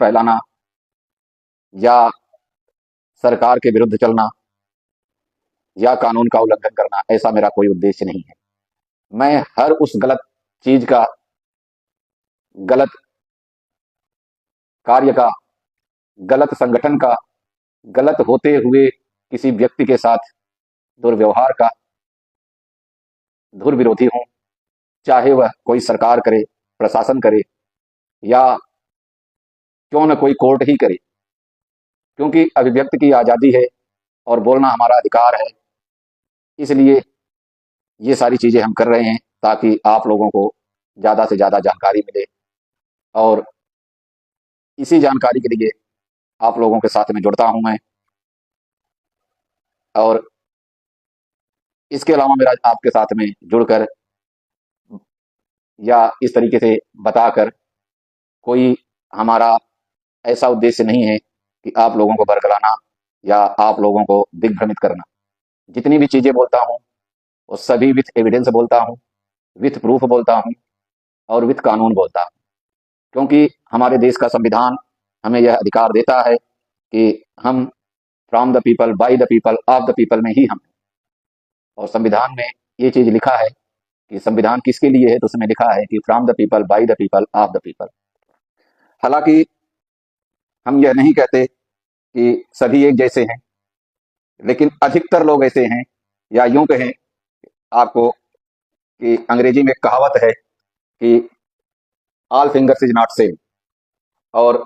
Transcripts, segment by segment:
फैलाना या सरकार के विरुद्ध चलना या कानून का उल्लंघन करना, ऐसा मेरा कोई उद्देश्य नहीं है। मैं हर उस गलत चीज का, गलत कार्य का, गलत संगठन का, गलत होते हुए किसी व्यक्ति के साथ दुर्व्यवहार का धुर विरोधी हूं, चाहे वह कोई सरकार करे, प्रशासन करे या क्यों न कोई कोर्ट ही करे, क्योंकि अभिव्यक्ति की आजादी है और बोलना हमारा अधिकार है। इसलिए ये सारी चीजें हम कर रहे हैं ताकि आप लोगों को ज्यादा से ज्यादा जानकारी मिले, और इसी जानकारी के लिए आप लोगों के साथ में जुड़ता हूं मैं। और इसके अलावा मेरा आपके साथ में जुड़कर या इस तरीके से बताकर कोई हमारा ऐसा उद्देश्य नहीं है कि आप लोगों को बरगलाना या आप लोगों को दिग्भ्रमित करना। जितनी भी चीजें बोलता हूं वो सभी विथ एविडेंस बोलता हूं, विथ प्रूफ बोलता हूं और विथ कानून बोलता हूं, क्योंकि हमारे देश का संविधान हमें यह अधिकार देता है कि हम from the people, by the people, of the people में ही हम। और संविधान में ये चीज लिखा है कि संविधान किसके लिए है, तो उसमें लिखा है कि from the people, by the people, of the people. हालांकि हम यह नहीं कहते कि सभी एक जैसे हैं, लेकिन अधिकतर लोग ऐसे हैं, या यूं कहें आपको कि अंग्रेजी में एक कहावत है कि all fingers is not same. और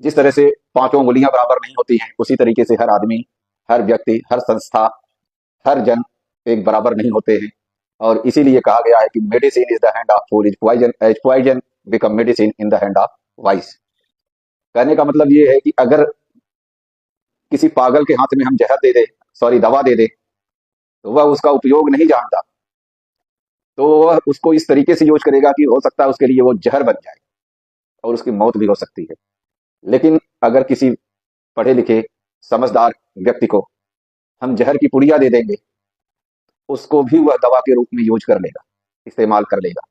जिस तरह से पांचों उंगलियां बराबर नहीं होती हैं, उसी तरीके से हर आदमी, हर व्यक्ति, हर संस्था, हर जन एक बराबर नहीं होते हैं। और इसीलिए कहा गया है कि medicine is the hand of fool, is poison, as poison become medicine in the hand of wise. कहने का मतलब ये है कि अगर किसी पागल के हाथ में हम जहर दे दे, सॉरी दवा दे दे, तो वह उसका उपयोग नहीं जानता, तो वह उसको इस तरीके से यूज करेगा कि हो सकता है उसके लिए वो जहर बन जाए और उसकी मौत भी हो सकती है। लेकिन अगर किसी पढ़े लिखे समझदार व्यक्ति को हम जहर की पुड़िया दे देंगे, उसको भी वह दवा के रूप में यूज कर लेगा, इस्तेमाल कर लेगा।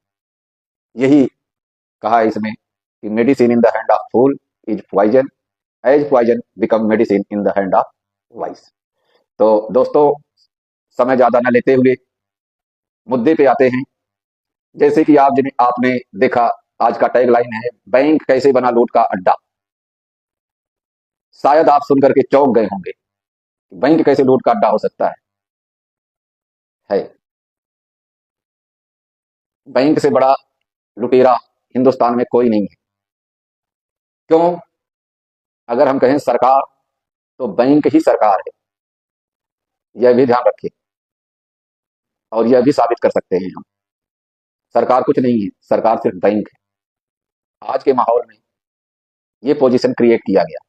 यही कहा है इसमें कि medicine in the hand of fool is poison, as poison become medicine in the hand of wise. तो दोस्तों, समय ज्यादा न लेते हुए मुद्दे पे आते हैं। जैसे कि आपने देखा, आज का टैगलाइन है, बैंक कैसे बना लूट का अड्डा। शायद आप सुनकर के चौंक गए होंगे, बैंक कैसे लूट का अड्डा हो सकता है। बैंक से बड़ा लुटेरा हिंदुस्तान में कोई नहीं है। क्यों? अगर हम कहें सरकार, तो बैंक ही सरकार है, यह भी ध्यान रखें। और यह भी साबित कर सकते हैं हम, सरकार कुछ नहीं है, सरकार सिर्फ बैंक है। आज के माहौल में ये पोजीशन क्रिएट किया गया,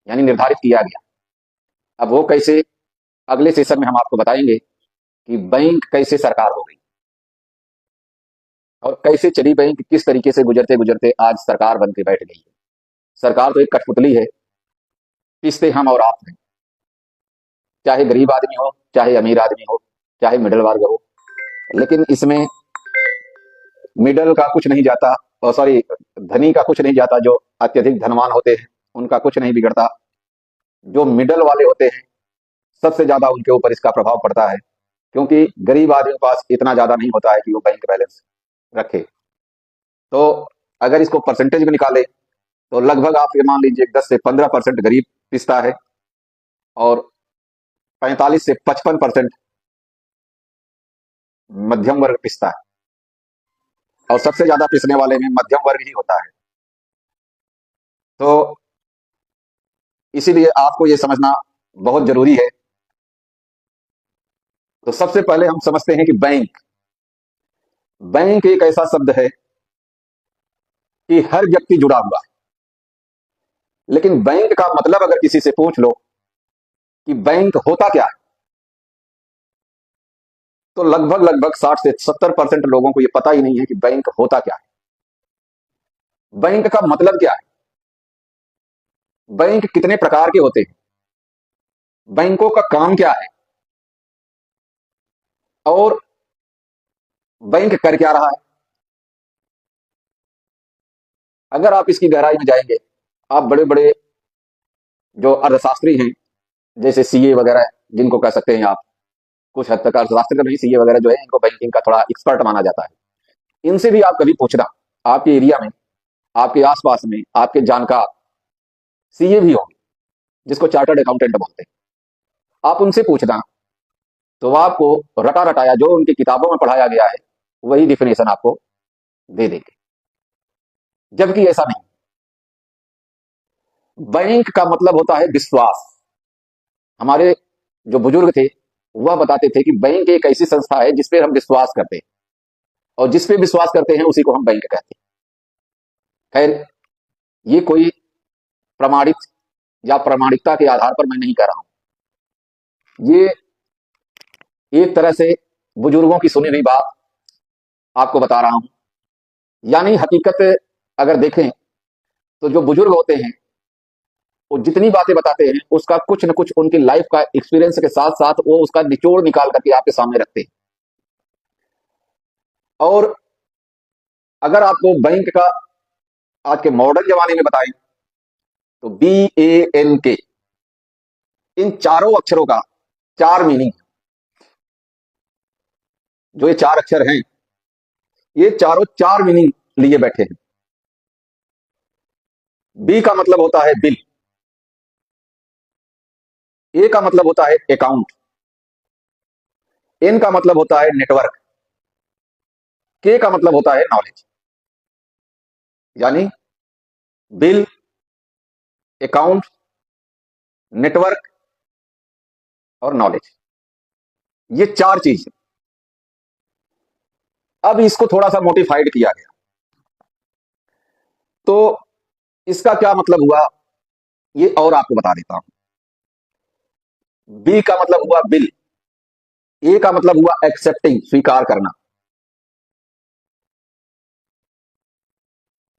यानी निर्धारित किया गया। अब वो कैसे, अगले सेशन में हम आपको बताएंगे कि बैंक कैसे सरकार हो गई और कैसे चली बैंक, किस तरीके से गुजरते गुजरते आज सरकार बन के बैठ गई है। सरकार तो एक कठपुतली है, किस्तें हम और आप हैं, चाहे गरीब आदमी हो, चाहे अमीर आदमी हो, चाहे मिडिल वर्ग हो, लेकिन इसमें मिडल का कुछ नहीं जाता, और सॉरी, धनी का कुछ नहीं जाता। जो अत्यधिक धनवान होते हैं उनका कुछ नहीं बिगड़ता, जो मिडल वाले होते हैं सबसे ज्यादा उनके ऊपर इसका प्रभाव पड़ता है, क्योंकि गरीब आदमी के पास इतना ज्यादा नहीं होता है कि वो बैंक बैलेंस रखे। तो अगर इसको परसेंटेज में निकाले तो लगभग आप ये मान लीजिए 10 से 15% गरीब पिसता है और 45 से 55% मध्यम वर्ग पिसता है, और सबसे ज्यादा पिसने वाले में मध्यम वर्ग ही होता है। तो इसीलिए आपको ये समझना बहुत जरूरी है। तो सबसे पहले हम समझते हैं कि बैंक, बैंक एक ऐसा शब्द है कि हर व्यक्ति जुड़ा हुआ है। लेकिन बैंक का मतलब अगर किसी से पूछ लो कि बैंक होता क्या है, तो लगभग लगभग 60 से 70% लोगों को यह पता ही नहीं है कि बैंक होता क्या है, बैंक का मतलब क्या है, बैंक कितने प्रकार के होते हैं, बैंकों का काम क्या है, और बैंक कर क्या रहा है। अगर आप इसकी गहराई में जाएंगे, आप बड़े बड़े जो अर्थशास्त्री हैं, जैसे सीए वगैरह जिनको कह सकते हैं आप, कुछ हद तक अर्थशास्त्र का नहीं, सीए वगैरह जो है इनको बैंकिंग का थोड़ा एक्सपर्ट माना जाता है। इनसे भी आप कभी पूछना, आपके एरिया में, आपके आसपास में आपके जानकार सीए भी होंगे, जिसको चार्टर्ड अकाउंटेंट बोलते हैं, आप उनसे पूछना, तो वो आपको रटा रटाया जो उनकी किताबों में पढ़ाया गया है वही डिफिनेशन आपको दे देंगे। जबकि ऐसा नहीं। बैंक का मतलब होता है विश्वास। हमारे जो बुजुर्ग थे वह बताते थे कि बैंक एक ऐसी संस्था है जिस पे हम विश्वास करते हैं, और जिस पे विश्वास करते हैं उसी को हम बैंक कहते हैं। खैर, ये कोई प्रमाणित या प्रमाणिकता के आधार पर मैं नहीं कह रहा हूं, ये एक तरह से बुजुर्गों की सुनी हुई बात आपको बता रहा हूं। यानी हकीकत अगर देखें तो जो बुजुर्ग होते हैं वो जितनी बातें बताते हैं उसका कुछ न कुछ उनकी लाइफ का एक्सपीरियंस के साथ साथ वो उसका निचोड़ निकाल करके आपके सामने रखते हैं। और अगर आपको बैंक का आज के मॉडर्न जमाने में बताएं तो BANK, इन चारों अक्षरों का चार मीनिंग, जो ये चार अक्षर हैं ये चारों चार मीनिंग लिए बैठे हैं। बी का मतलब होता है बिल, ए का मतलब होता है अकाउंट, एन का मतलब होता है नेटवर्क, के का मतलब होता है नॉलेज। यानी बिल, अकाउंट, नेटवर्क और नॉलेज, ये चार चीज। अब इसको थोड़ा सा मोडिफाइड किया गया, तो इसका क्या मतलब हुआ ये और आपको बता देता हूं। बी का मतलब हुआ बिल, ए का मतलब हुआ एक्सेप्टिंग, स्वीकार करना,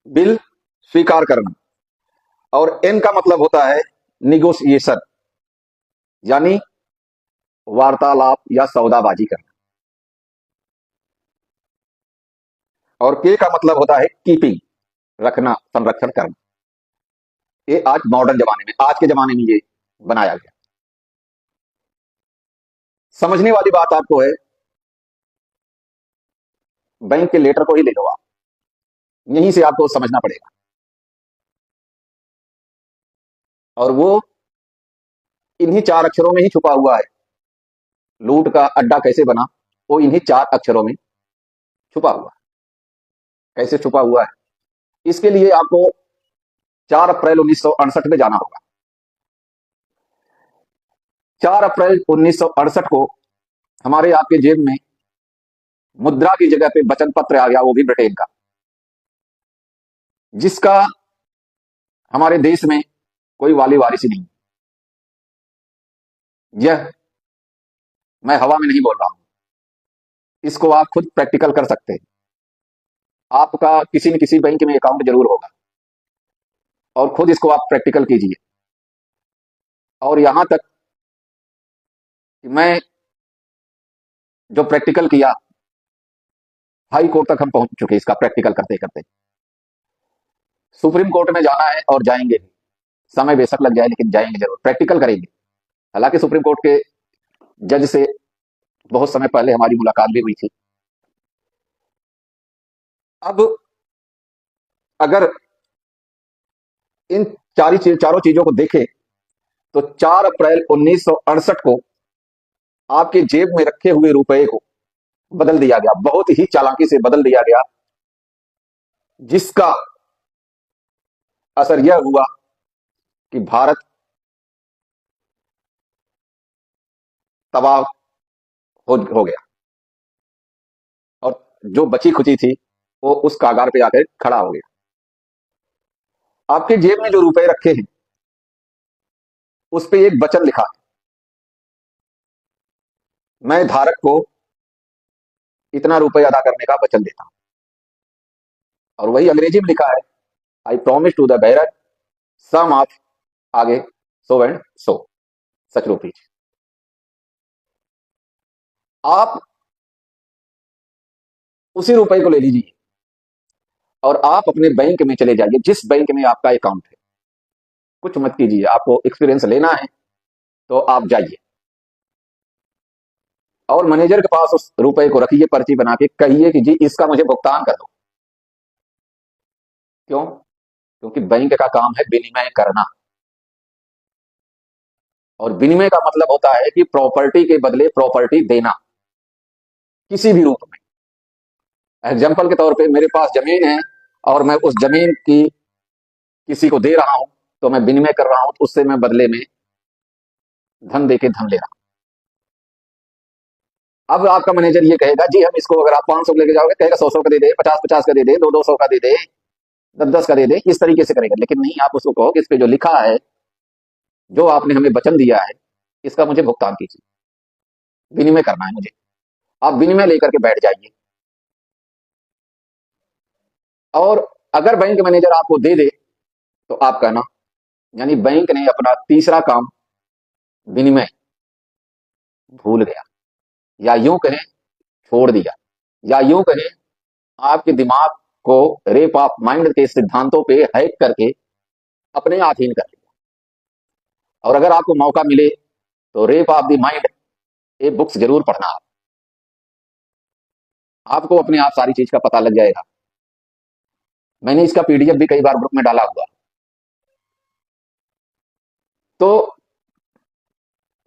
बिल स्वीकार करना, और एन का मतलब होता है निगोशिएशन, यानी वार्तालाप या सौदाबाजी करना, और के का मतलब होता है कीपिंग, रखना, संरक्षण करना। ये आज मॉडर्न जमाने में, आज के जमाने में ये बनाया गया। समझने वाली बात आपको है, बैंक के लेटर को ही ले लो आप, यहीं से आपको समझना पड़ेगा। और वो इन्हीं चार अक्षरों में ही छुपा हुआ है। लूट का अड्डा कैसे बना, वो इन्हीं चार अक्षरों में छुपा हुआ है। कैसे छुपा हुआ है, इसके लिए आपको 4 अप्रैल 1968 में जाना होगा। 4 अप्रैल 1968 को हमारे आपके जेब में मुद्रा की जगह पे वचन पत्र आ गया, वो भी ब्रिटेन का, जिसका हमारे देश में कोई वाली वारिस ही नहीं। यह मैं हवा में नहीं बोल रहा हूं, इसको आप खुद प्रैक्टिकल कर सकते हैं। आपका किसी न किसी बैंक में अकाउंट जरूर होगा, और खुद इसको आप प्रैक्टिकल कीजिए। और यहां तक कि मैं जो प्रैक्टिकल किया, हाई कोर्ट तक हम पहुंच चुके इसका प्रैक्टिकल करते करते। सुप्रीम कोर्ट में जाना है और जाएंगे भी, समय बेशक लग जाए लेकिन जाएंगे जरूर, प्रैक्टिकल करेंगे। हालांकि सुप्रीम कोर्ट के जज से बहुत समय पहले हमारी मुलाकात भी हुई थी। अब अगर इन चारों चीजों को देखें तो 4 अप्रैल 1968 को आपके जेब में रखे हुए रुपए को बदल दिया गया, बहुत ही चालाकी से बदल दिया गया, जिसका असर यह हुआ कि भारत तबाह हो गया, और जो बची खुची थी वो उस कागार पे आकर खड़ा हो गया। आपके जेब में जो रुपए रखे हैं उस पे एक वचन लिखा है, मैं धारक को इतना रुपए अदा करने का वचन देता हूं। और वही अंग्रेजी में लिखा है, I promise to the bearer sum of, आगे so and so, such rupees. आप उसी रुपए को ले लीजिए और आप अपने बैंक में चले जाइए, जिस बैंक में आपका अकाउंट है। कुछ मत कीजिए, आपको एक्सपीरियंस लेना है तो आप जाइए और मैनेजर के पास उस रुपए को रखिए, पर्ची बना के कहिए कि जी इसका मुझे भुगतान कर दो। क्यों? क्योंकि बैंक का काम है विनिमय करना, और विनिमय का मतलब होता है कि प्रॉपर्टी के बदले प्रॉपर्टी देना, किसी भी रूप में। एग्जाम्पल के तौर पे मेरे पास जमीन है और मैं उस जमीन की किसी को दे रहा हूं, तो मैं विनिमय कर रहा हूं, तो उससे मैं बदले में धन दे के धन ले रहा हूं। अब आपका मैनेजर ये कहेगा जी हम इसको, अगर आप 500 लेके जाओगे, कहेगा 100 का दे दे, 50 का दे दे, 200 का दे दे, 10 का दे दे, इस तरीके से करेगा। लेकिन नहीं, आप उसको कहो कि इस पे जो लिखा है, जो आपने हमें वचन दिया है, इसका मुझे भुगतान कीजिए, विनिमय करना है मुझे। आप विनिमय लेकर के बैठ जाइए, और अगर बैंक मैनेजर आपको दे दे तो आप कहना, यानी बैंक ने अपना तीसरा काम विनिमय भूल गया, या यूं कहें छोड़ दिया, या यूं कहें आपके दिमाग को रेप ऑफ माइंड के सिद्धांतों पे हैक करके अपने अधीन कर लिया। और अगर आपको मौका मिले तो रेप ऑफ द माइंड ये बुक्स जरूर पढ़ना। आपको अपने आप सारी चीज का पता लग जाएगा। मैंने इसका पीडीएफ भी कई बार ग्रुप में डाला हुआ। तो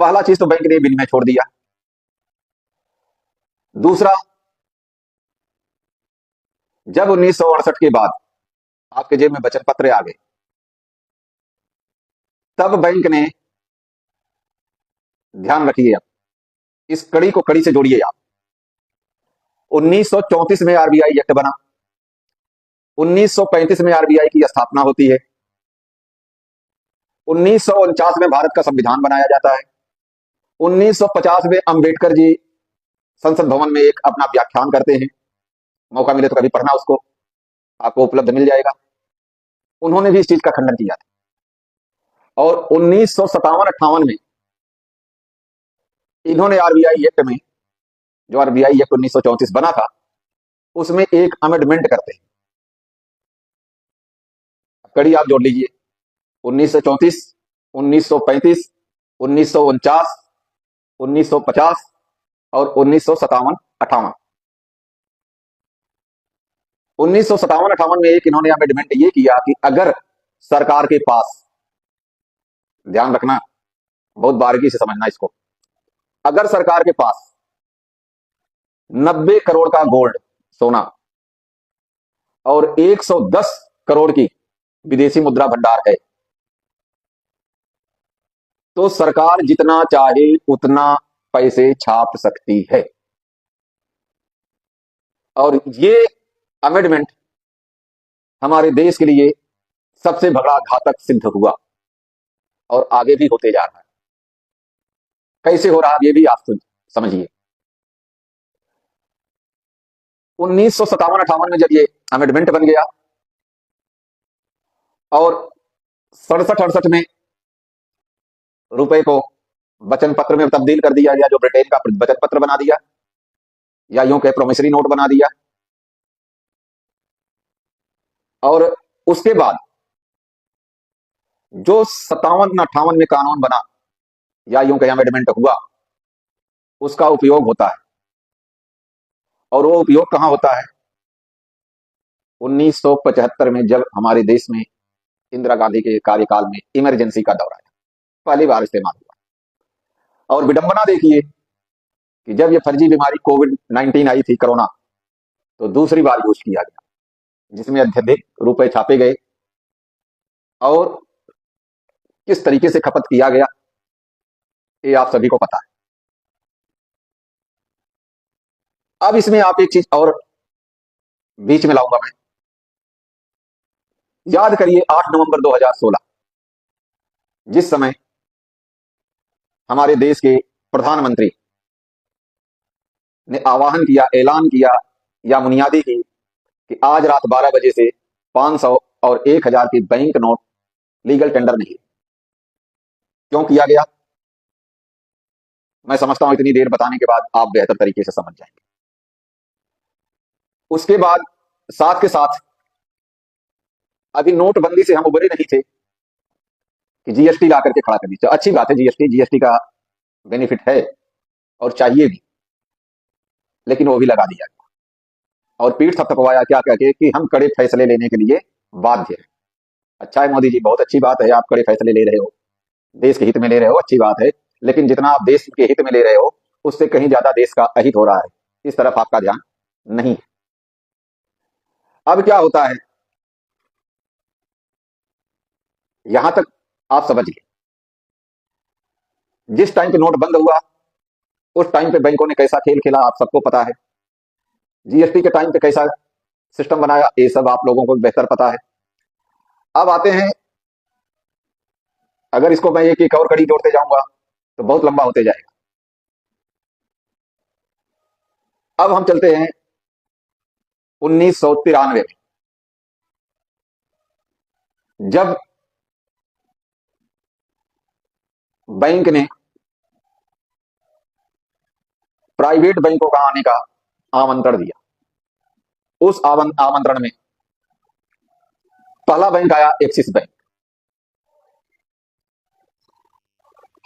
पहला चीज तो बैंक ने विनिमय छोड़ दिया। दूसरा, जब 1968 के बाद आपके जेब में बचत पत्र आ गए, तब बैंक ने, ध्यान रखिए, आप इस कड़ी को कड़ी से जोड़िए आप, 1934 में आरबीआई एक्ट बना, 1935 में आरबीआई की स्थापना होती है, 1949 में भारत का संविधान बनाया जाता है, 1950 में अंबेडकर जी संसद भवन में एक अपना व्याख्यान करते हैं। मौका मिले तो कभी पढ़ना उसको, आपको उपलब्ध मिल जाएगा। उन्होंने भी इस चीज का खंडन किया था। और 1957-58 में इन्होंने आरबीआई एक्ट में, जो आरबीआई एक्ट 1934 बना था, उसमें एक अमेंडमेंट करते हैं। कड़ी आप जोड़ लीजिए, 1934, 1935, 1949, 1950 और 1957-58। 1957-58 में एक इन्होंने अमेंडमेंट ये किया कि अगर सरकार के पास, ध्यान रखना, बहुत बारीकी से समझना इसको, अगर सरकार के पास 90 करोड़ का गोल्ड, सोना, और 110 करोड़ की विदेशी मुद्रा भंडार है, तो सरकार जितना चाहे उतना पैसे छाप सकती है। और ये अमेंडमेंट हमारे देश के लिए सबसे बड़ा घातक सिद्ध हुआ, और आगे भी होते जा रहा है। कैसे हो रहा है ये भी आप समझिए। 1957-58 में जब ये अमेंडमेंट बन गया, और 67-68 में रुपए को वचन पत्र में तब्दील कर दिया गया, जो ब्रिटेन का वचन पत्र बना दिया, या यूं कहे प्रोमिसरी नोट बना दिया। और उसके बाद जो 57-58 में कानून बना, या यूं कहे अमेंडमेंट हुआ, उसका उपयोग होता है। और वो उपयोग कहां होता है? 1975 में जब हमारे देश में इंदिरा गांधी के कार्यकाल में इमरजेंसी का दौर आया, पहली बार इस्तेमाल हुआ। और विडंबना देखिए कि जब ये फर्जी बीमारी कोविड-19 आई थी, कोरोना, तो दूसरी बार यूज किया गया, जिसमें अत्यधिक रुपए छापे गए, और किस तरीके से खपत किया गया ये आप सभी को पता है। अब इसमें आप एक चीज और बीच में लाऊंगा मैं। याद करिए 8 नवंबर 2016, जिस समय हमारे देश के प्रधानमंत्री ने आह्वान किया, ऐलान किया, या बुनियादी की कि आज रात 12 बजे से 500 और 1000 की बैंक नोट लीगल टेंडर नहीं। क्यों किया गया? मैं समझता हूं इतनी देर बताने के बाद आप बेहतर तरीके से समझ जाएंगे। उसके बाद साथ के साथ अभी नोटबंदी से हम उबरे नहीं थे कि जीएसटी ला करके खड़ा कर दी। तो अच्छी बात है, जीएसटी जीएसटी का बेनिफिट है और चाहिए भी, लेकिन वो भी लगा दिया और पीठ थपथपवाया क्या कह के कि हम कड़े फैसले लेने के लिए बाध्य हैं। अच्छा है मोदी जी, बहुत अच्छी बात है, आप कड़े फैसले ले रहे हो, देश के हित में ले रहे हो, अच्छी बात है। लेकिन जितना आप देश के हित में ले रहे हो, उससे कहीं ज्यादा देश का अहित हो रहा है, इस तरफ आपका ध्यान नहीं है। अब क्या होता है, यहां तक आप समझ गए। जिस टाइम पे नोट बंद हुआ, उस टाइम पे बैंकों ने कैसा खेल खेला आप सबको पता है। जीएसटी के टाइम पे कैसा सिस्टम बनाया, ये सब आप लोगों को बेहतर पता है। अब आते हैं, अगर इसको मैं एक एक और कड़ी जोड़ते जाऊंगा तो बहुत लंबा होते जाएगा। अब हम चलते हैं 1993 में, जब बैंक ने प्राइवेट बैंकों का आने का आमंत्रण दिया। उस आमंत्रण में पहला बैंक आया एक्सिस बैंक।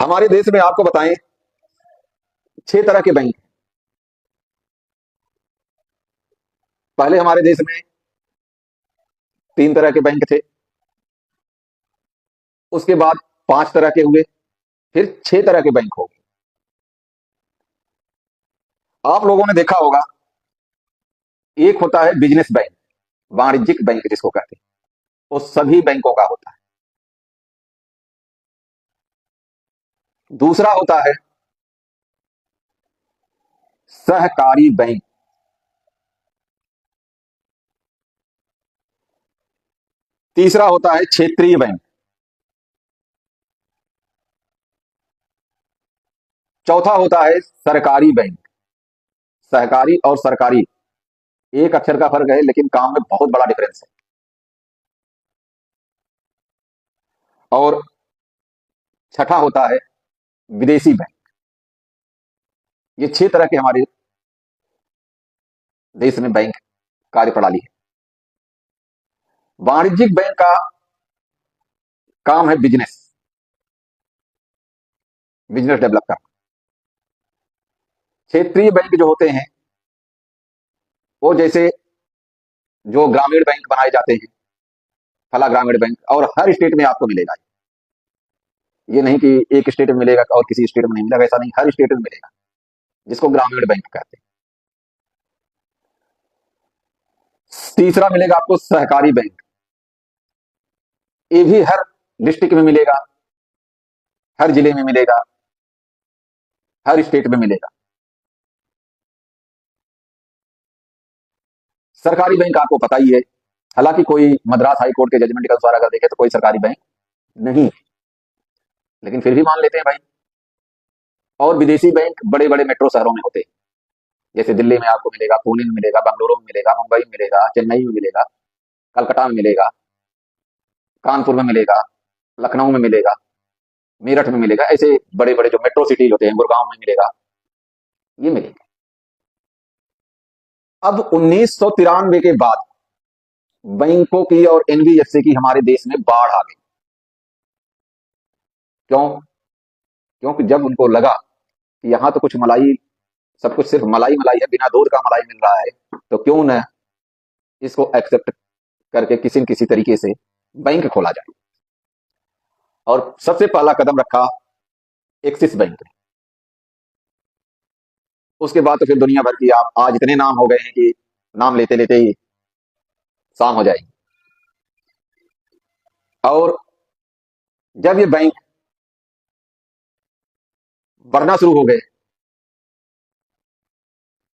हमारे देश में आपको बताएं 6 तरह के बैंक। पहले हमारे देश में 3 तरह के बैंक थे, उसके बाद 5 तरह के हुए, फिर 6 तरह के बैंक हो गए। आप लोगों ने देखा होगा, एक होता है बिजनेस बैंक, वाणिज्यिक बैंक जिसको कहते हैं, वो सभी बैंकों का होता है। दूसरा होता है सहकारी बैंक। तीसरा होता है क्षेत्रीय बैंक। चौथा होता है सरकारी बैंक। सहकारी और सरकारी एक अक्षर का फर्क है, लेकिन काम में बहुत बड़ा डिफरेंस है। और छठा होता है विदेशी बैंक। ये 6 तरह के हमारे देश में बैंक कार्यप्रणाली है। वाणिज्यिक बैंक का काम है बिजनेस, बिजनेस डेवलप करना। क्षेत्रीय बैंक जो होते हैं, वो जैसे जो ग्रामीण बैंक बनाए जाते हैं, फला ग्रामीण बैंक, और हर स्टेट में आपको मिलेगा। ये नहीं कि एक स्टेट में मिलेगा और किसी स्टेट में नहीं मिलेगा, ऐसा नहीं, हर स्टेट में मिलेगा, जिसको ग्रामीण बैंक कहते हैं। तीसरा मिलेगा आपको सहकारी बैंक। ये भी हर डिस्ट्रिक्ट में मिलेगा, हर जिले में मिलेगा, हर स्टेट में मिलेगा। सरकारी बैंक आपको पता ही है, हालांकि कोई मद्रास हाई कोर्ट के जजमेंट के अनुसार अगर देखें तो कोई सरकारी बैंक नहीं है, लेकिन फिर भी मान लेते हैं भाई। और विदेशी बैंक बड़े बड़े मेट्रो शहरों में होते हैं, जैसे दिल्ली में आपको मिलेगा, पुणे में मिलेगा, बेंगलुरु में मिलेगा, मुंबई में मिलेगा, चेन्नई में मिलेगा, कलकत्ता में मिलेगा, कानपुर में मिलेगा, लखनऊ में मिलेगा, मेरठ में मिलेगा। ऐसे बड़े बड़े जो मेट्रो सिटीज होते हैं, गुड़गांव में मिलेगा, ये मिलेगा। अब 1993 के बाद बैंकों की और एनबीएफसी की हमारे देश में बाढ़ आ गई। क्यों? क्योंकि जब उनको लगा कि यहां तो कुछ मलाई, सब कुछ सिर्फ मलाई मलाई है, बिना दूध का मलाई मिल रहा है, तो क्यों न इसको एक्सेप्ट करके किसी न किसी तरीके से बैंक खोला जाए। और सबसे पहला कदम रखा एक्सिस बैंक ने। उसके बाद तो फिर दुनिया भर की, आप आज इतने नाम हो गए हैं कि नाम लेते लेते ही शाम हो जाएगी। और जब ये बैंक बढ़ना शुरू हो गए,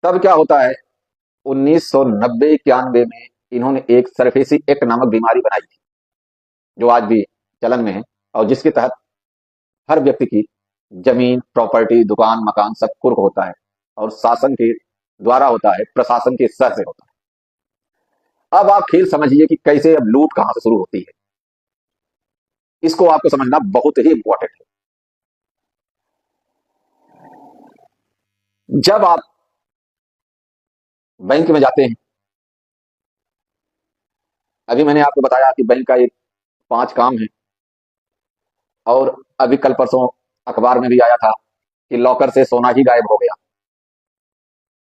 तब क्या होता है, 1990-91 में इन्होंने एक सरफेसी एक्ट नामक बीमारी बनाई थी, जो आज भी चलन में है, और जिसके तहत हर व्यक्ति की जमीन, प्रॉपर्टी, दुकान, मकान सब कुर्क होता है, और शासन के द्वारा होता है, प्रशासन के स्तर से होता है। अब आप खेल समझिए कि कैसे अब लूट कहां से शुरू होती है, इसको आपको समझना बहुत ही इंपॉर्टेंट है। जब आप बैंक में जाते हैं, अभी मैंने आपको बताया कि बैंक का ये 5 काम है। और अभी कल परसों अखबार में भी आया था कि लॉकर से सोना ही गायब हो गया।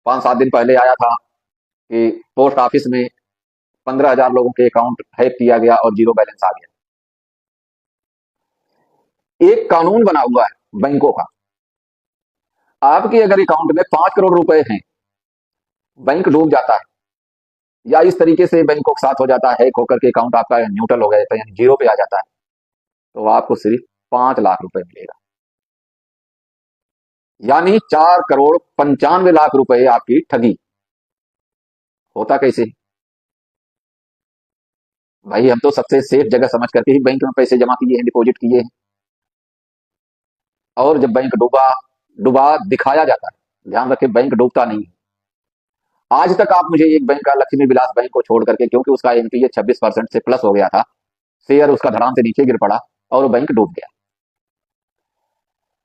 5-7 दिन पहले आया था कि पोस्ट ऑफिस में 15,000 लोगों के अकाउंट हैक किया गया और जीरो बैलेंस आ गया। एक कानून बना हुआ है बैंकों का। आपके अगर अकाउंट में 5 करोड़ रुपए हैं, बैंक डूब जाता है या इस तरीके से बैंकों के साथ हो जाता है, हैक होकर के अकाउंट आपका न्यूट्रल हो गया, यानी जीरो पे आ जाता है, तो आपको सिर्फ 5 लाख रुपए मिलेगा। यानी 4 करोड़ 95 लाख रुपए आपकी ठगी। होता कैसे? भाई हम तो सबसे सेफ जगह समझ करके ही बैंक में पैसे जमा किए हैं, डिपॉजिट किए हैं। और जब बैंक डूबा डूबा दिखाया जाता है, ध्यान रखें बैंक डूबता नहीं है। आज तक आप मुझे एक बैंक का, लक्ष्मी विलास बैंक को छोड़ करके, क्योंकि उसका एनपीए 26% से प्लस हो गया था, शेयर उसका धड़ाम से नीचे गिर पड़ा और वो बैंक डूब गया।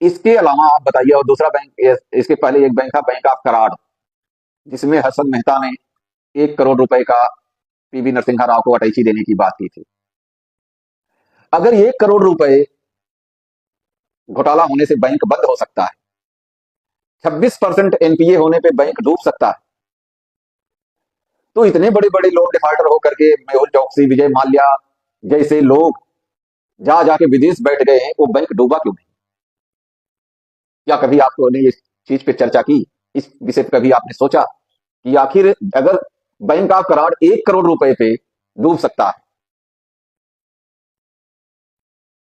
इसके अलावा आप बताइए, और दूसरा बैंक, इसके पहले एक बैंक था बैंक ऑफ कराड़, जिसमें हर्षद मेहता ने 1 करोड़ रुपए का पीवी नरसिम्हा राव को अटैची देने की बात की थी। अगर 1 करोड़ रुपए घोटाला होने से बैंक बंद हो सकता है, 26% एनपीए होने पे बैंक डूब सकता है, तो इतने बड़े बड़े लोन डिफाल्टर होकर के मेहुल चौकसी, विजय माल्या जैसे लोग जा जाके विदेश बैठ गए हैं, वो बैंक डूबा क्यों नहीं? क्या कभी आपने इस चीज पे चर्चा की? इस विषय पे कभी आपने सोचा कि आखिर अगर बैंक ऑफ करार 1 करोड़ रुपए पे डूब सकता है,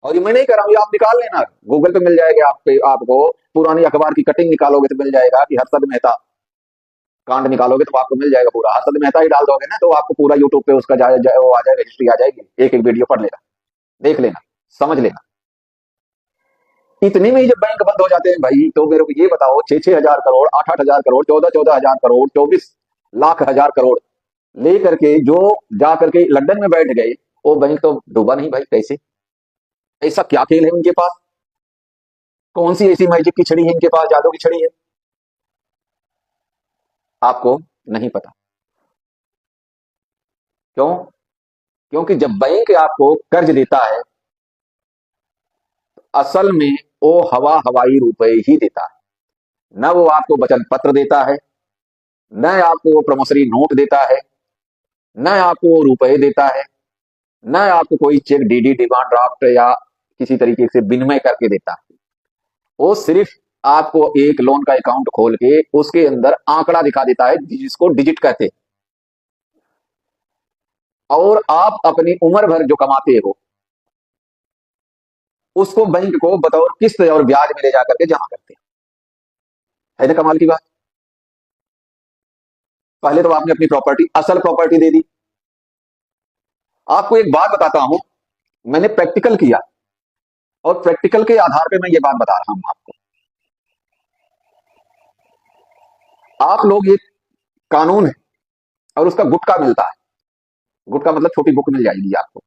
और ये मैं नहीं कर रहा हूं, ये आप निकाल लेना, गूगल पे मिल जाएगा आपको पुरानी अखबार की कटिंग निकालोगे तो मिल जाएगा कि हर्षद मेहता कांड निकालोगे तो आपको मिल जाएगा पूरा। हर्षद मेहता ही डाल दोगे ना तो आपको पूरा यूट्यूब पे उसका वो आ जाएगा, हिस्ट्री आ जाएगी, एक एक वीडियो पढ़ लेना, देख लेना, समझ लेना। इतने में ही जब बैंक बंद हो जाते हैं भाई, तो मेरे को ये बताओ, 6,6 हजार करोड़, 8,8 हजार करोड़, 14,14 हजार करोड़, 24 लाख हजार करोड़ लेकर के जो जा करके लंदन में बैठ गए, वो बैंक तो डूबा नहीं भाई। कैसे? ऐसा क्या खेल है उनके पास? कौन सी ऐसी मैजिक की छड़ी है इनके पास, जादू की छड़ी है? आपको नहीं पता। क्यों? क्योंकि जब बैंक आपको कर्ज देता है, असल में वो हवाई रुपए ही देता है। न वो आपको वचन पत्र देता है, न आपको वो प्रमोसरी नोट देता है, न आपको वो रुपए देता है, न आपको कोई चेक, डीडी, डिमांड ड्राफ्ट या किसी तरीके से विनिमय करके देता है। वो सिर्फ आपको एक लोन का अकाउंट खोल के उसके अंदर आंकड़ा दिखा देता है, जिसको डिजिट कहते हैं। और आप अपनी उम्र भर जो कमाते हो, उसको बैंक को बतौर किस्त और ब्याज में ले जाकर के जमा करते हैं। है ना कमाल की बात? पहले तो आपने अपनी प्रॉपर्टी, असल प्रॉपर्टी दे दी। आपको एक बात बताता हूं, मैंने प्रैक्टिकल किया और प्रैक्टिकल के आधार पे मैं ये बात बता रहा हूं आपको। आप लोग, ये कानून है और उसका गुटका मिलता है। गुटका मतलब छोटी बुक मिल जाएगी आपको,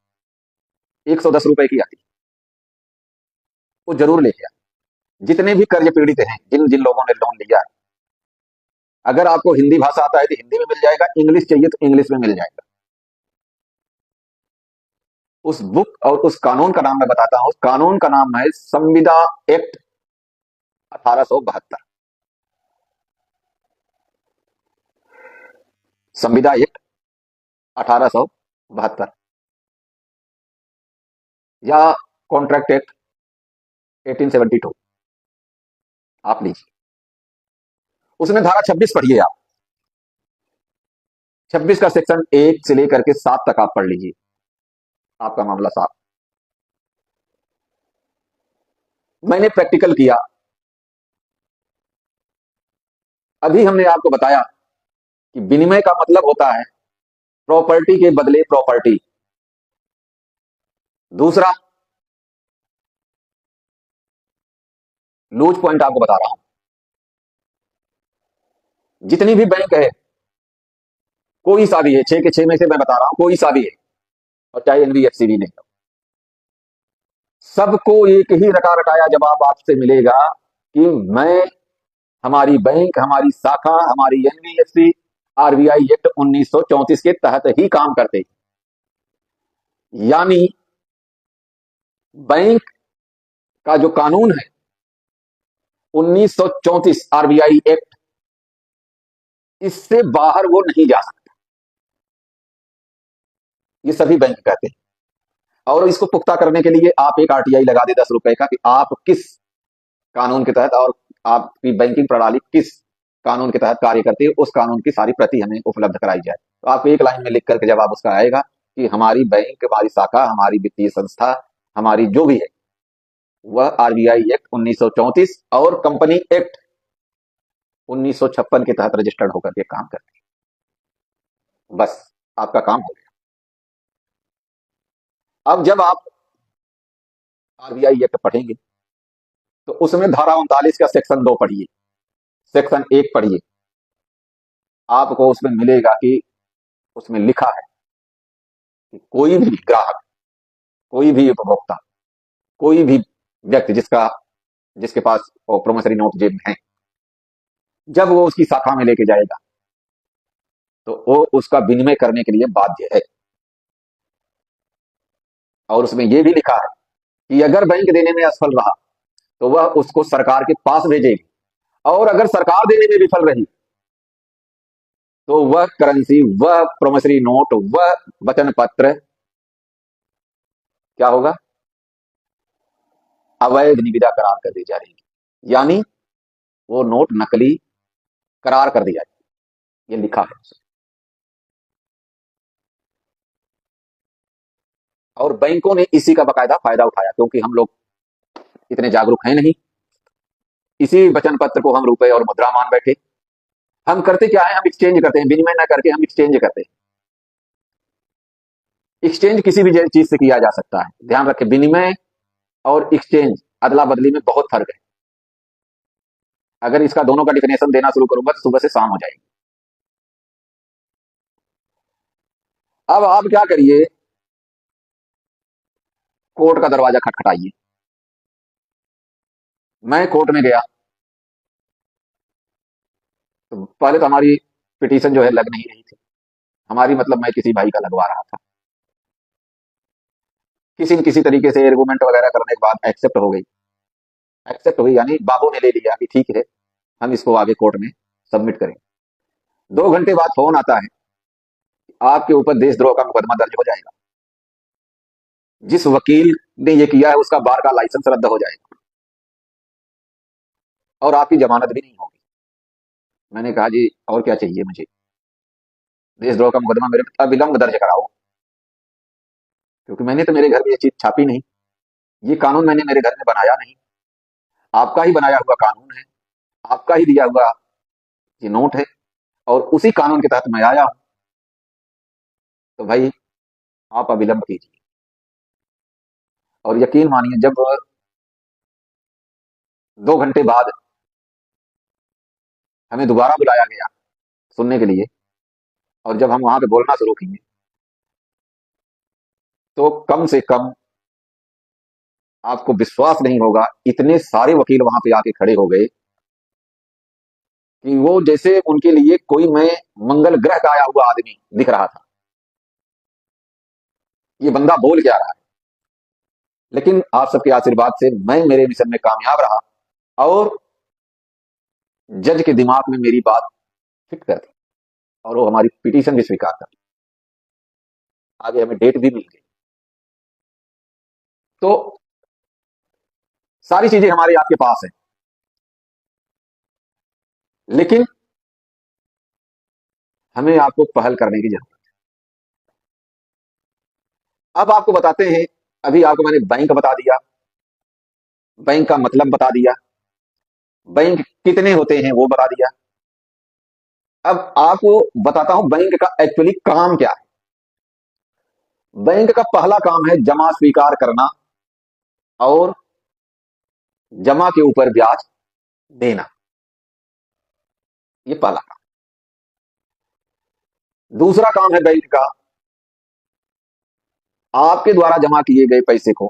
110 रुपए की आती है, वो जरूर लेके आए। जितने भी कर्ज पीड़ित हैं, जिन जिन लोगों ने लोन लिया है, अगर आपको हिंदी भाषा आता है तो हिंदी में मिल जाएगा, इंग्लिश चाहिए तो इंग्लिश में मिल जाएगा। उस बुक और उस कानून का नाम मैं बताता हूं। उस कानून का नाम है संविदा एक्ट 1872। संविदा एक्ट 1872 या कॉन्ट्रैक्ट एक्ट 1872, आप लीजिए। उसमें धारा 26 पढ़िए आप। 26 का सेक्शन 1 से लेकर के 7 तक आप पढ़ लीजिए, आपका मामला साफ। मैंने प्रैक्टिकल किया। अभी हमने आपको बताया कि विनिमय का मतलब होता है प्रॉपर्टी के बदले प्रॉपर्टी। दूसरा लूज पॉइंट आपको बता रहा हूं, जितनी भी बैंक है, कोई सा भी है, 6 के 6 में से मैं बता रहा हूं, कोई सा भी है, और चाहे एनबीएफसी भी नहीं हो, सबको एक ही रटा रटाया जवाब आपसे मिलेगा कि मैं, हमारी बैंक, हमारी शाखा, हमारी एनबीएफसी आरबीआई एक्ट 1934 के तहत ही काम करते हैं। यानी बैंक का जो कानून है 1934 आरबीआई एक्ट, इससे बाहर वो नहीं जा सकता, ये सभी बैंक कहते हैं। और इसको पुख्ता करने के लिए आप एक आरटीआई लगा दे 10 रुपए का कि आप किस कानून के तहत और आपकी बैंकिंग प्रणाली किस कानून के तहत कार्य करती है, उस कानून की सारी प्रति हमें उपलब्ध कराई जाए। तो आपको एक लाइन में लिख करके जवाब उसका आएगा कि हमारी बैंक, हमारी शाखा, हमारी वित्तीय संस्था, हमारी जो भी है, वह आरबीआई एक्ट 1934 और कंपनी एक्ट 1956 के तहत रजिस्टर्ड होकर के काम करती है। बस आपका काम हो गया। अब जब आप आरबीआई एक्ट पढ़ेंगे तो उसमें धारा 39 का सेक्शन 2 पढ़िए, सेक्शन 1 पढ़िए। आपको उसमें मिलेगा कि उसमें लिखा है कि कोई भी ग्राहक, कोई भी उपभोक्ता, कोई भी व्यक्ति जिसके पास वो प्रोमिसरी नोट जेब में है, जब वो उसकी शाखा में लेके जाएगा तो वो उसका विनिमय करने के लिए बाध्य है। और उसमें यह भी लिखा है कि अगर बैंक देने में असफल रहा तो वह उसको सरकार के पास भेजेगी, और अगर सरकार देने में विफल रही तो वह करेंसी, वह प्रोमिसरी नोट, वह वचन पत्र क्या होगा, अवैध निविदा करार कर दी जाएगी, यानी वो नोट नकली करार कर दिया जाए, ये लिखा है। और बैंकों ने इसी का बकायदा फायदा उठाया, क्योंकि हम लोग इतने जागरूक हैं नहीं। इसी वचन पत्र को हम रुपए और मुद्रा मान बैठे। हम करते क्या है, हम एक्सचेंज करते हैं, विनिमय ना करके हम एक्सचेंज करते हैं। एक्सचेंज किसी भी चीज से किया जा सकता है, ध्यान रखें, विनिमय और एक्सचेंज, अदला बदली में बहुत फर्क है। अगर इसका दोनों का डिफिनेशन देना शुरू करूंगा तो सुबह से शाम हो जाएगी। अब आप क्या करिए, कोर्ट का दरवाजा खटखटाइए। मैं कोर्ट में गया तो पहले तो हमारी पिटीशन जो है लग नहीं रही थी। हमारी मतलब मैं किसी भाई का लगवा रहा था, किसी न किसी तरीके से एर्गुमेंट वगैरह करने के बाद एक्सेप्ट हो गई। एक्सेप्ट हुई यानी बाबू ने ले लिया कि ठीक है, हम इसको आगे कोर्ट में सबमिट करेंगे। 2 घंटे बाद फोन आता है, आपके ऊपर देशद्रोह का मुकदमा दर्ज हो जाएगा, जिस वकील ने ये किया है उसका बार का लाइसेंस रद्द हो जाएगा और आपकी जमानत भी नहीं होगी। मैंने कहा जी और क्या चाहिए मुझे, देशद्रोह का मुकदमा मेरे पे अविलंब दर्ज कराओ, क्योंकि मैंने तो मेरे घर में ये चीज छापी नहीं, ये कानून मैंने मेरे घर में बनाया नहीं, आपका ही बनाया हुआ कानून है, आपका ही दिया हुआ ये नोट है, और उसी कानून के तहत मैं आया हूं, तो भाई आप अविलंब कीजिए। और यकीन मानिए, जब 2 घंटे बाद हमें दोबारा बुलाया गया सुनने के लिए, और जब हम वहां पे बोलना शुरू किए, तो कम से कम आपको विश्वास नहीं होगा, इतने सारे वकील वहां पे आके खड़े हो गए कि वो जैसे उनके लिए कोई मैं मंगल ग्रह का आया हुआ आदमी दिख रहा था। ये बंदा बोल क्या रहा है, लेकिन आप सबके आशीर्वाद से मैं मेरे मिशन में कामयाब रहा, और जज के दिमाग में मेरी बात फिट कर दी, और वो हमारी पिटीशन भी स्वीकार कर ली। आगे हमें डेट भी मिल गई। तो सारी चीजें हमारे आपके पास है, लेकिन हमें आपको पहल करने की जरूरत है। अब आपको बताते हैं, अभी आपको मैंने बैंक बता दिया, बैंक का मतलब बता दिया, बैंक कितने होते हैं वो बता दिया। अब आपको बताता हूं बैंक का एक्चुअली काम क्या है। बैंक का पहला काम है जमा स्वीकार करना और जमा के ऊपर ब्याज देना, ये पहला काम। दूसरा काम है बैंक का आपके द्वारा जमा किए गए पैसे को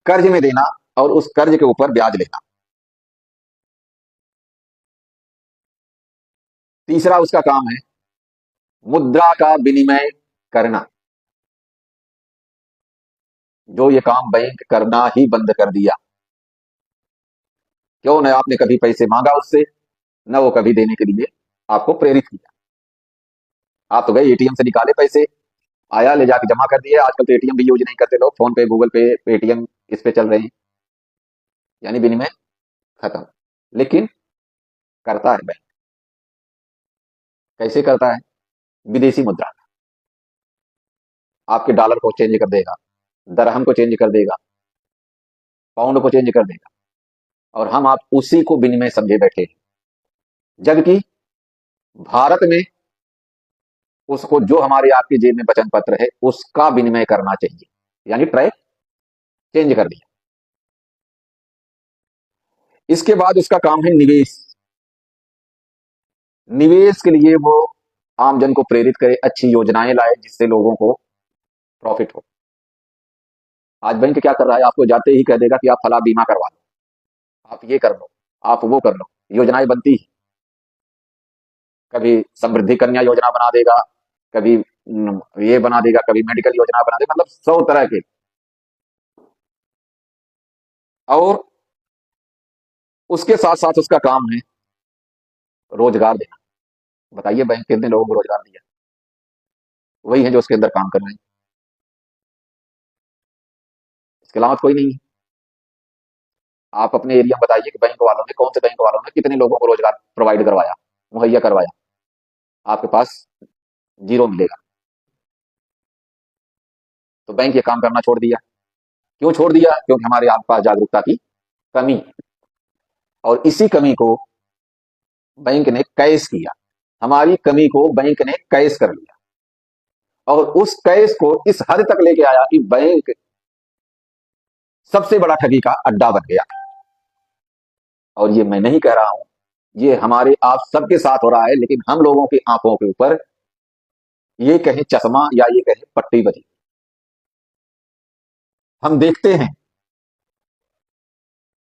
कर्ज में देना और उस कर्ज के ऊपर ब्याज लेना। तीसरा उसका काम है मुद्रा का विनिमय करना। जो ये काम बैंक करना ही बंद कर दिया। क्यों? न आपने कभी पैसे मांगा उससे, न वो कभी देने के लिए आपको प्रेरित किया। आप तो गए एटीएम से निकाले पैसे, आया ले जाके जमा कर दिए। आजकल तो एटीएम भी यूज नहीं करते लोग, फोन पे, गूगल पे, पेटीएम इस पे चल रहे हैं, यानी विनिमय खत्म। लेकिन करता है बैंक। कैसे करता है? विदेशी मुद्रा, आपके डॉलर को चेंज कर देगा, दरहम को चेंज कर देगा, पाउंड को चेंज कर देगा, और हम आप उसी को विनिमय समझे बैठे हैं। जबकि भारत में उसको, जो हमारे आपके जेब में वचन पत्र है, उसका विनिमय करना चाहिए, यानी ट्रैक चेंज कर दिया। इसके बाद उसका काम है निवेश। निवेश के लिए वो आम जन को प्रेरित करे, अच्छी योजनाएं लाए जिससे लोगों को प्रॉफिट हो। आज बैंक क्या कर रहा है? आपको जाते ही कह देगा कि आप फला बीमा करवा लो, आप ये कर लो, आप वो कर लो। योजनाएं बनती है, कभी समृद्धि कन्या योजना बना देगा, कभी ये बना देगा, कभी मेडिकल योजना बना देगा, मतलब 100 तरह के। और उसके साथ साथ उसका काम है रोजगार देना। बताइए बैंक कितने लोगों को रोजगार दिया? वही है जो उसके अंदर काम कर रहे हैं, इसके अलावा तो कोई नहीं है। आप अपने एरिया में बताइए कि बैंक वालों ने, कौन से बैंक वालों ने कितने लोगों को रोजगार प्रोवाइड करवाया, मुहैया करवाया? आपके पास जीरो मिलेगा। तो बैंक ये काम करना छोड़ दिया। क्यों छोड़ दिया? क्योंकि हमारे आसपास जागरूकता की कमी, और इसी कमी को बैंक ने कैश किया। हमारी कमी को बैंक ने कैश कर लिया, और उस कैश को इस हद तक लेके आया कि बैंक सबसे बड़ा ठगी का अड्डा बन गया। और ये मैं नहीं कह रहा हूं, ये हमारे आप सबके साथ हो रहा है, लेकिन हम लोगों की आंखों के ऊपर ये कहें चश्मा या ये कहें पट्टी बनी। हम देखते हैं,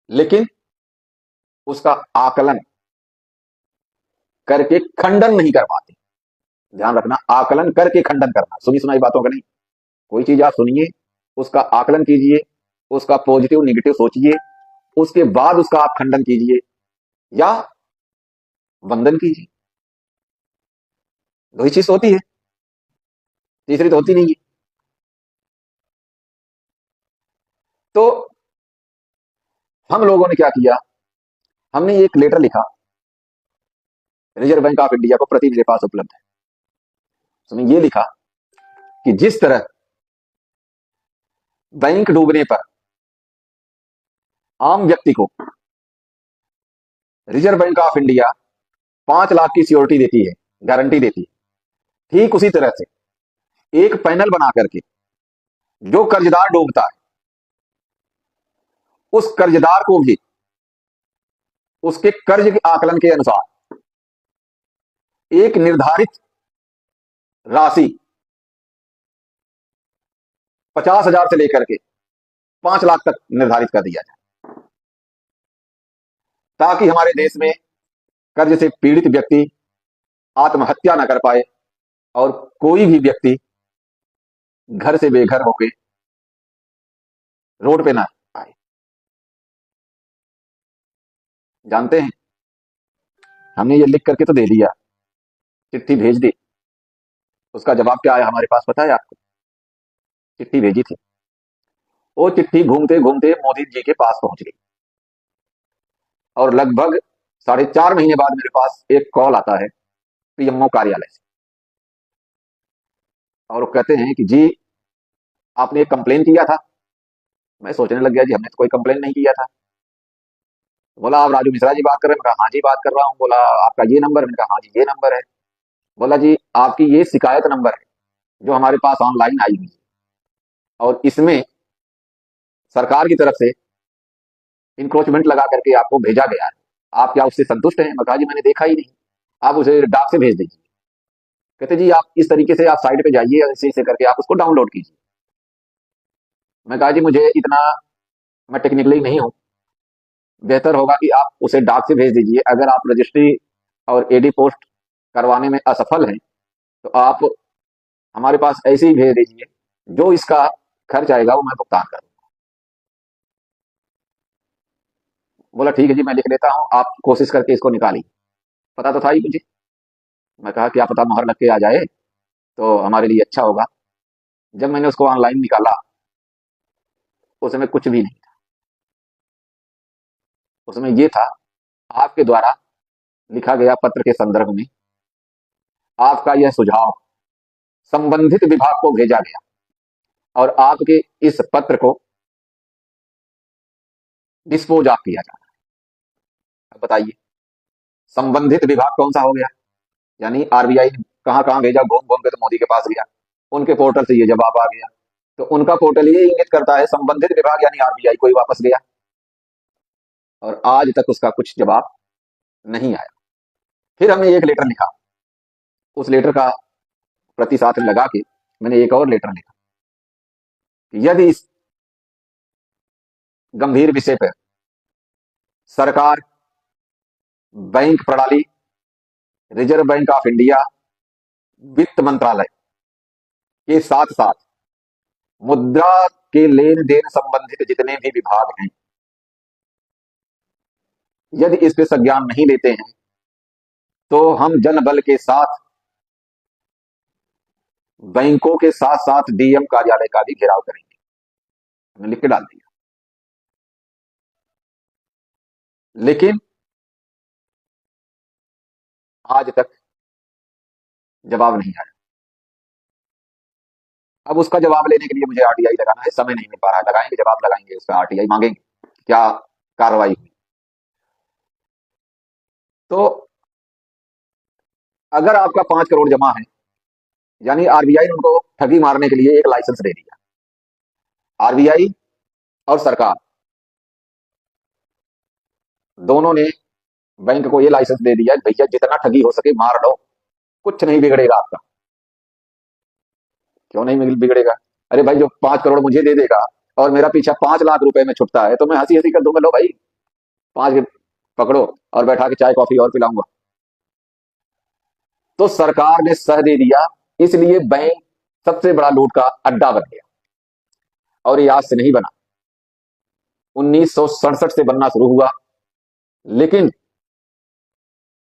लेकिन उसका आकलन करके खंडन नहीं कर पाते। ध्यान रखना, आकलन करके खंडन करना, सुनी सुनाई बातों का नहीं। कोई चीज आप सुनिए, उसका आकलन कीजिए, उसका पॉजिटिव निगेटिव सोचिए, उसके बाद उसका आप खंडन कीजिए या वंदन कीजिए। दो ही चीज होती है, तीसरी तो होती नहीं है। तो हम लोगों ने क्या किया? हमने एक लेटर लिखा, रिजर्व बैंक ऑफ इंडिया को, प्रति मेरे पास उपलब्ध है। उसमें ये लिखा कि जिस तरह बैंक डूबने पर आम व्यक्ति को reserve bank of India 5 lakh की सिक्योरिटी देती है, गारंटी देती है, ठीक उसी तरह से एक पैनल बना करके जो कर्जदार डूबता है, उस कर्जदार को भी उसके कर्ज के आकलन के अनुसार एक निर्धारित राशि 50,000 से लेकर के 5 लाख तक निर्धारित कर दिया जाए, ताकि हमारे देश में कर्ज से पीड़ित व्यक्ति आत्महत्या न कर पाए, और कोई भी व्यक्ति घर से बेघर होके रोड पे ना आए। जानते हैं, हमने ये लिख करके तो दे दिया, चिट्ठी भेज दी, उसका जवाब क्या आया हमारे पास पता है आपको? चिट्ठी भेजी थी, वो चिट्ठी घूमते घूमते मोदी जी के पास पहुंच गई, और लगभग 4.5 महीने बाद मेरे पास एक कॉल आता है पीएमओ कार्यालय से, और वो कहते हैं कि जी आपने एक कंप्लेन किया था। मैं सोचने लग गया जी हमने तो कोई कंप्लेन नहीं किया था। बोला आप राजू मिश्रा जी बात कर रहे हैं? मैं कहा हाँ जी बात कर रहा हूँ। बोला आपका ये नंबर है? मैंने कहा हाँ जी ये नंबर है। बोला जी आपकी ये शिकायत नंबर है जो हमारे पास ऑनलाइन आई हुई है, और इसमें सरकार की तरफ से इंक्रोचमेंट लगा करके आपको भेजा गया है, आप क्या उससे संतुष्ट हैं? मैं कहा जी मैंने देखा ही नहीं, आप उसे डाक से भेज दीजिए। कहते जी आप इस तरीके से आप साइट पे जाइए, ऐसे ऐसे करके आप उसको डाउनलोड कीजिए। मैं कहा जी मुझे इतना, मैं टेक्निकली नहीं हूं, बेहतर होगा कि आप उसे डाक से भेज दीजिए। अगर आप रजिस्ट्री और एडी पोस्ट करवाने में असफल हैं, तो आप हमारे पास ऐसे ही भेज दीजिए जो इसका खर्च आएगा वो मैं भुगतान कर दूंगा। बोला ठीक है जी मैं लिख लेता हूँ, आप कोशिश करके इसको निकालिए। पता तो था ही मुझे। मैं कहा क्या पता मोहर लग के आ जाए तो हमारे लिए अच्छा होगा। जब मैंने उसको ऑनलाइन निकाला, उसमें कुछ भी नहीं था। उसमें ये था, आपके द्वारा लिखा गया पत्र के संदर्भ में आपका यह सुझाव संबंधित विभाग को भेजा गया और आपके इस पत्र को डिस्पोज ऑफ किया जा रहा है। अब बताइए संबंधित विभाग कौन सा हो गया? यानी आरबीआई ने कहां कहां भेजा, घूम घूम के तो मोदी के पास गया, उनके पोर्टल से ये जवाब आ गया। तो उनका पोर्टल ये इंगित करता है संबंधित विभाग यानी आरबीआई को ही वापस गया, और आज तक उसका कुछ जवाब नहीं आया। फिर हमने एक लेटर लिखा, उस लेटर का प्रति साथ लगा के मैंने एक और लेटर लिखा कि यदि इस गंभीर विषय पर सरकार, बैंक प्रणाली, रिजर्व बैंक ऑफ इंडिया, वित्त मंत्रालय के साथ साथ मुद्रा के लेन देन संबंधित जितने भी विभाग हैं, यदि इस पे संज्ञान नहीं लेते हैं तो हम जन बल के साथ बैंकों के साथ साथ डीएम कार्यालय का भी घेराव करेंगे। हमने लिख के डाल दिया, लेकिन आज तक जवाब नहीं आया। अब उसका जवाब लेने के लिए मुझे आरटीआई लगाना है, समय नहीं मिल पा रहा है। लगाएंगे, जवाब लगाएंगे, उसका आरटीआई मांगेंगे क्या कार्रवाई हुई। तो अगर आपका 5 करोड़ जमा है, यानी आरबीआई ने उनको ठगी मारने के लिए एक लाइसेंस दे दिया। आरबीआई और सरकार दोनों ने बैंक को ये लाइसेंस दे दिया भैया जितना ठगी हो सके मार लो, कुछ नहीं बिगड़ेगा आपका। क्यों नहीं बिगड़ेगा? अरे भाई जो 5 करोड़ मुझे दे देगा और मेरा पीछा 5 लाख रुपए में छुटता है तो मैं हंसी हंसी कर दूंगा, लो भाई 5 पकड़ो और बैठा के चाय कॉफी और पिलाऊंगा। तो सरकार ने सह दे दिया, इसलिए बैंक सबसे बड़ा लूट का अड्डा बन गया। और ये आज से नहीं बना, 1967 से बनना शुरू हुआ, लेकिन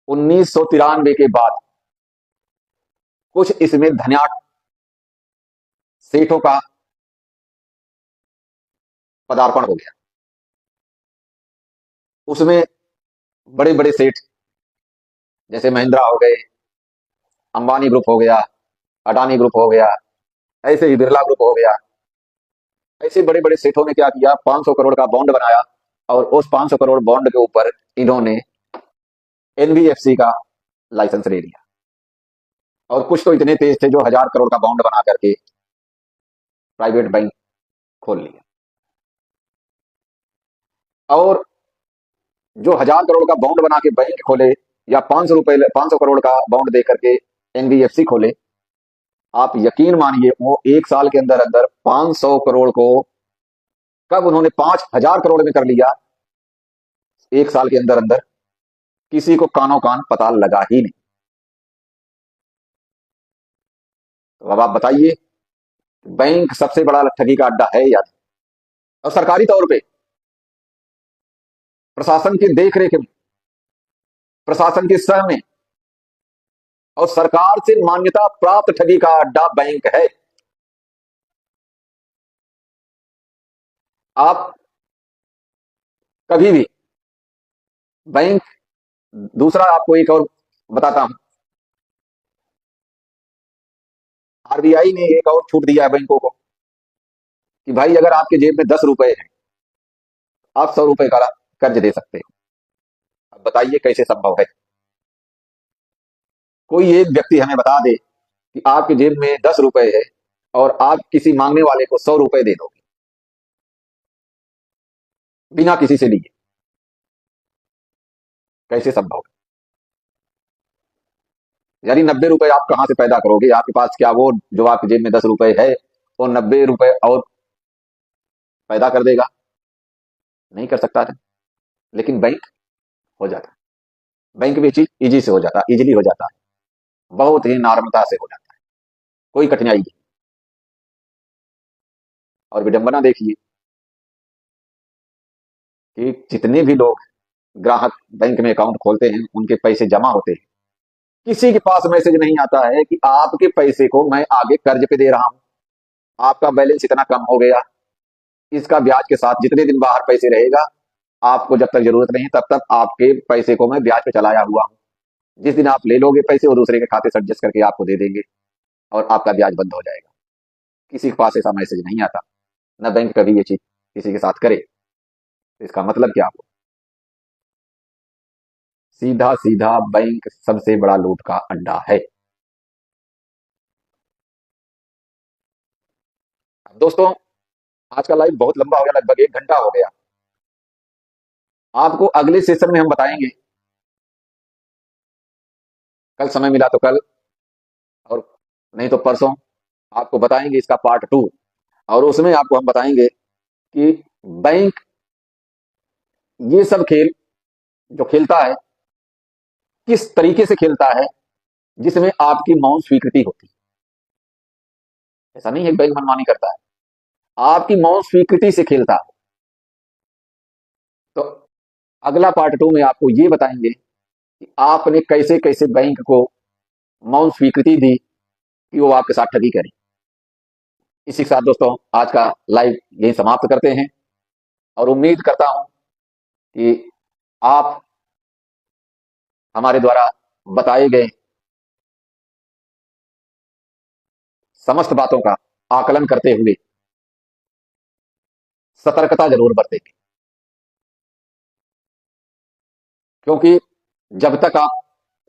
1993 के बाद कुछ इसमें धन्याट सेठों का पदार्पण हो गया। उसमें बड़े बड़े सेठ जैसे महिंद्रा हो गए, अंबानी ग्रुप हो गया, अडानी ग्रुप हो गया, ऐसे ही बिरला ग्रुप हो गया। ऐसे बड़े बड़े सेठों ने क्या किया, 500 करोड़ का बॉन्ड बनाया और उस 500 करोड़ बॉन्ड के ऊपर इन्होंने एनबीएफसी का लाइसेंस ले लिया। और कुछ तो इतने तेज थे जो 1000 करोड़ का बॉन्ड बना करके प्राइवेट बैंक खोल लिया। और जो 1000 करोड़ का बॉन्ड बना के बैंक खोले या 500 करोड़ का बॉन्ड दे करके एनबीएफसी खोले, आप यकीन मानिए वो 1 साल के अंदर अंदर 500 करोड़ को कब उन्होंने 5000 करोड़ में कर लिया, 1 साल के अंदर अंदर। किसी को कानो कान पता लगा ही नहीं। तो अब आप बताइए बैंक सबसे बड़ा ठगी का अड्डा है या नहीं? और सरकारी तौर पे प्रशासन की देखरेख में, प्रशासन की सह में और सरकार से मान्यता प्राप्त ठगी का अड्डा बैंक है। आप कभी भी बैंक, दूसरा आपको एक और बताता हूं, आरबीआई ने एक और छूट दिया है बैंकों को कि भाई अगर आपके जेब में 10 रुपए है, आप 100 रुपए का कर्ज दे सकते हो। अब बताइए कैसे संभव है? कोई एक व्यक्ति हमें बता दे कि आपके जेब में 10 रुपए है और आप किसी मांगने वाले को 100 रुपए दे दोगे बिना किसी से लिए, कैसे संभव है? यानी 90 रुपए आप कहां से पैदा करोगे? आपके पास क्या वो जो आपके जेब में 10 रुपए है वो 90 रुपए और पैदा कर देगा? नहीं कर सकता था। लेकिन बैंक हो जाता है। बैंक भी चीज इजी से हो जाता है, इजीली हो जाता है, बहुत ही नॉर्मलता से हो जाता है, कोई कठिनाई नहीं। और विडंबना देखिए कि जितने भी लोग ग्राहक बैंक में अकाउंट खोलते हैं उनके पैसे जमा होते हैं, किसी के पास मैसेज नहीं आता है कि आपके पैसे को मैं आगे कर्ज पे दे रहा हूं, आपका बैलेंस इतना कम हो गया, इसका ब्याज के साथ जितने दिन बाहर पैसे रहेगा, आपको जब तक जरूरत नहीं तब तक आपके पैसे को मैं ब्याज पे चलाया हुआ हूं, जिस दिन आप ले लोगे पैसे वो दूसरे के खाते से एडजस्ट करके आपको दे देंगे और आपका ब्याज बंद हो जाएगा। किसी के पास ऐसा मैसेज नहीं आता, न बैंक कभी ये चीज किसी के साथ करे। तो इसका मतलब क्या हुआ? सीधा सीधा बैंक सबसे बड़ा लूट का अड्डा है। दोस्तों, आज का लाइव बहुत लंबा हो गया, लगभग 1 घंटा हो गया। आपको अगले सेशन में हम बताएंगे, कल समय मिला तो कल, और नहीं तो परसों आपको बताएंगे इसका पार्ट 2। और उसमें आपको हम बताएंगे कि बैंक ये सब खेल जो खेलता है किस तरीके से खेलता है, जिसमें आपकी मौन स्वीकृति होती है। ऐसा नहीं है बैंक मनमानी करता है, आपकी मौन स्वीकृति से खेलता है। तो अगला पार्ट 2 में आपको ये बताएंगे कि आपने कैसे कैसे बैंक को मौन स्वीकृति दी कि वो आपके साथ ठगी करे। इसी के साथ दोस्तों आज का लाइव यही समाप्त करते हैं, और उम्मीद करता हूं कि आप हमारे द्वारा बताए गए समस्त बातों का आकलन करते हुए सतर्कता जरूर बरतेंगे, क्योंकि जब तक आप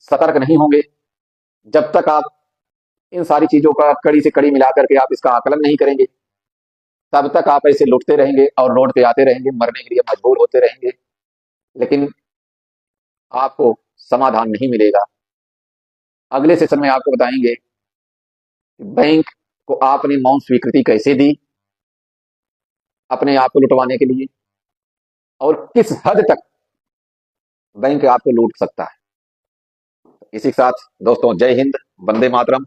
सतर्क नहीं होंगे, जब तक आप इन सारी चीजों का कड़ी से कड़ी मिलाकर के आप इसका आकलन नहीं करेंगे, तब तक आप ऐसे लुटते रहेंगे और रोड पे आते रहेंगे, मरने के लिए मजबूर होते रहेंगे, लेकिन आपको समाधान नहीं मिलेगा। अगले सेशन में आपको बताएंगे कि बैंक को आपने मौन स्वीकृति कैसे दी अपने आप को लुटवाने के लिए, और किस हद तक बैंक आपको लूट सकता है। इसी के साथ दोस्तों जय हिंद, वंदे मातरम,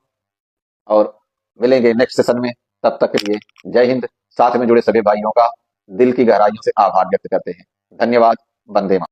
और मिलेंगे नेक्स्ट सेशन में। तब तक के लिए जय हिंद। साथ में जुड़े सभी भाइयों का दिल की गहराइयों से आभार व्यक्त करते हैं। धन्यवाद। वंदे मातरम।